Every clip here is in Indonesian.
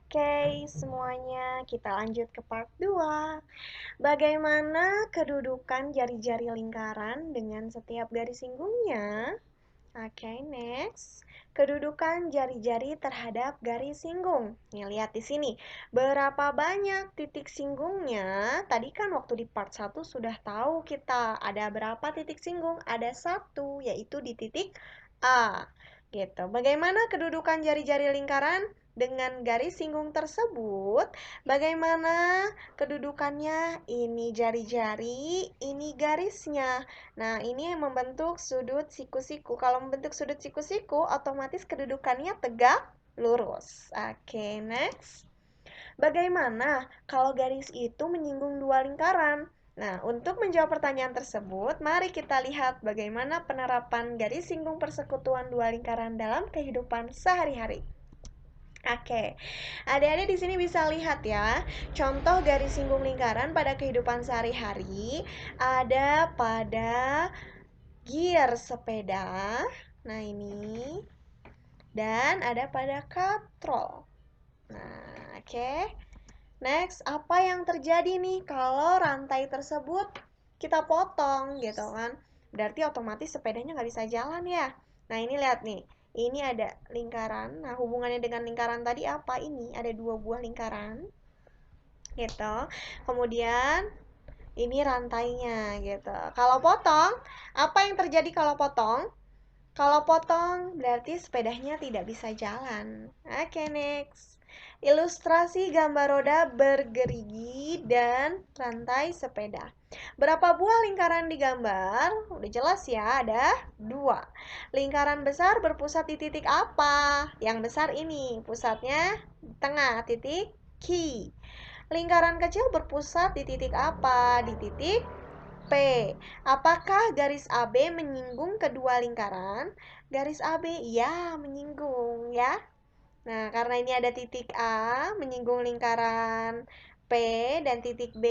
Oke, semuanya kita lanjut ke part 2. Bagaimana kedudukan jari-jari lingkaran dengan setiap garis singgungnya? Oke, next. Kedudukan jari-jari terhadap garis singgung. Nih, lihat di sini. Berapa banyak titik singgungnya? Tadi kan waktu di part 1 sudah tahu kita ada berapa titik singgung? Ada 1, yaitu di titik A. Gitu. Bagaimana kedudukan jari-jari lingkaran dengan garis singgung tersebut? Bagaimana kedudukannya? Ini jari-jari, ini garisnya. Nah, ini yang membentuk sudut siku-siku. Kalau membentuk sudut siku-siku, otomatis kedudukannya tegak lurus. Oke, next. Bagaimana kalau garis itu menyinggung dua lingkaran? Nah, untuk menjawab pertanyaan tersebut, mari kita lihat bagaimana penerapan garis singgung persekutuan dua lingkaran dalam kehidupan sehari-hari. Oke, adik-adik di sini bisa lihat ya, contoh garis singgung lingkaran pada kehidupan sehari-hari ada pada gear sepeda. Nah, ini. Dan ada pada katrol. Nah, oke. Next, apa yang terjadi nih kalau rantai tersebut kita potong gitu kan? Berarti otomatis sepedanya nggak bisa jalan ya. Nah, ini lihat nih. Ini ada lingkaran. Nah, hubungannya dengan lingkaran tadi apa? Ini ada 2 buah lingkaran. Gitu. Kemudian ini rantainya gitu. Kalau potong, apa yang terjadi kalau potong? Kalau potong berarti sepedanya tidak bisa jalan. Oke, next. Ilustrasi gambar roda bergerigi dan rantai sepeda. Berapa buah lingkaran digambar? Udah jelas ya, ada 2. Lingkaran besar berpusat di titik apa? Yang besar ini, pusatnya di tengah, titik Q. Lingkaran kecil berpusat di titik apa? Di titik P. Apakah garis AB menyinggung kedua lingkaran? Garis AB, ya, menyinggung ya. Nah, karena ini ada titik A menyinggung lingkaran P dan titik B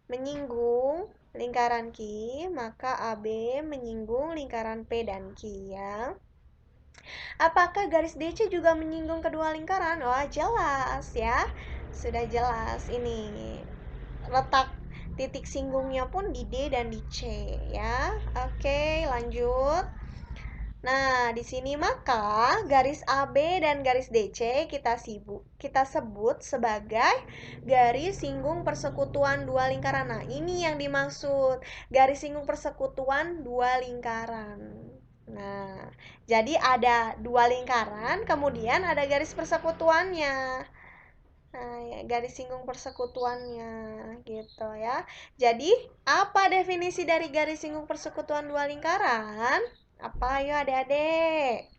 menyinggung lingkaran Q, maka AB menyinggung lingkaran P dan Q ya. Apakah garis DC juga menyinggung kedua lingkaran? Wah, jelas ya. Sudah jelas ini. Letak titik singgungnya pun di D dan di C ya. Oke, lanjut. Nah, di sini maka garis AB dan garis DC kita sebut sebagai garis singgung persekutuan dua lingkaran. Nah, ini yang dimaksud garis singgung persekutuan dua lingkaran. Nah, jadi ada 2 lingkaran, kemudian ada garis persekutuannya. Nah, ya, garis singgung persekutuannya gitu ya. Jadi, apa definisi dari garis singgung persekutuan dua lingkaran? Apa ayo adik-adik?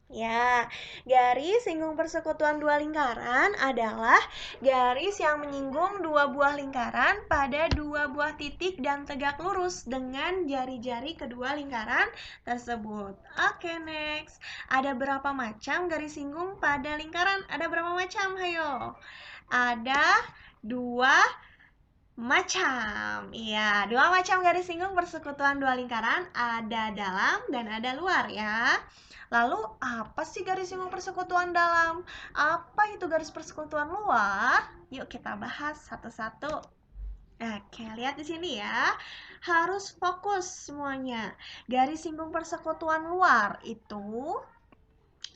Ya, garis singgung persekutuan dua lingkaran adalah garis yang menyinggung dua buah lingkaran pada dua buah titik dan tegak lurus dengan jari-jari kedua lingkaran tersebut. Oke, next. Ada berapa macam garis singgung pada lingkaran? Ada berapa macam? Hayo. Ada 2 macam. Iya, 2 macam garis singgung persekutuan dua lingkaran, ada dalam dan ada luar ya. Lalu, apa sih garis singgung persekutuan dalam? Apa itu garis persekutuan luar? Yuk kita bahas satu-satu. Oke, lihat di sini ya. Harus fokus semuanya. Garis singgung persekutuan luar itu,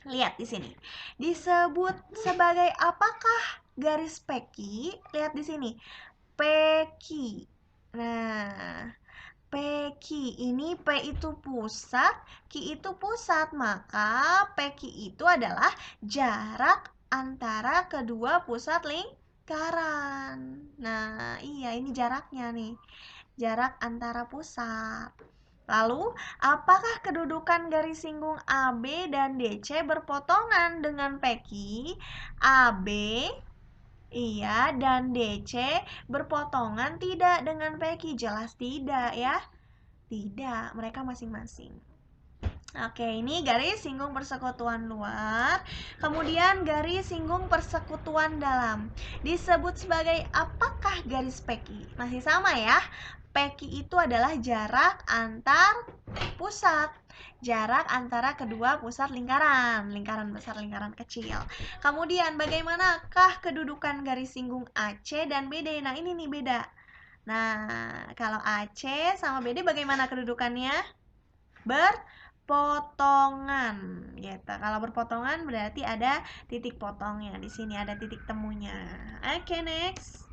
lihat di sini. Disebut sebagai apakah garis peki? Lihat di sini. Peki. Nah, Pq ini P itu pusat, Q itu pusat, maka Pq itu adalah jarak antara kedua pusat lingkaran. Nah, iya ini jaraknya nih, jarak antara pusat. Lalu, apakah kedudukan garis singgung AB dan DC berpotongan dengan PQ? AB iya, dan DC berpotongan tidak dengan PQ? Jelas tidak ya. Tidak, mereka masing-masing. Oke, ini garis singgung persekutuan luar, kemudian garis singgung persekutuan dalam. Disebut sebagai apakah garis peki? Masih sama ya. Peki itu adalah jarak antar pusat. Jarak antara kedua pusat lingkaran, lingkaran besar, lingkaran kecil. Kemudian bagaimanakah kedudukan garis singgung AC dan BD? Nah, ini nih beda. Nah, kalau AC sama BD bagaimana kedudukannya? Berpotongan gitu. Kalau berpotongan berarti ada titik potongnya. Di sini ada titik temunya. Oke, next.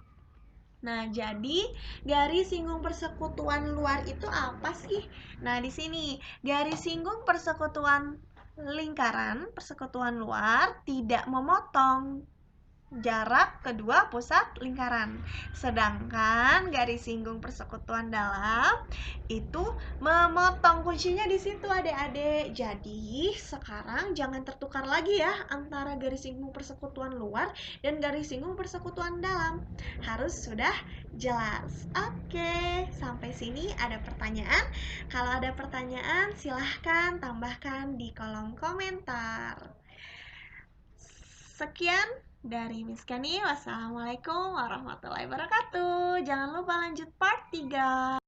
Nah, jadi garis singgung persekutuan luar itu apa sih? Nah, di sini garis singgung persekutuan lingkaran, persekutuan luar tidak memotong jarak kedua pusat lingkaran. Sedangkan garis singgung persekutuan dalam itu memotong. Kuncinya di situ adik-adik. Jadi sekarang jangan tertukar lagi ya antara garis singgung persekutuan luar dan garis singgung persekutuan dalam. Harus sudah jelas. Oke, sampai sini ada pertanyaan? Kalau ada pertanyaan silahkan tambahkan di kolom komentar. Sekian dari Miss Kenny. Wassalamualaikum warahmatullahi wabarakatuh. Jangan lupa lanjut part 3.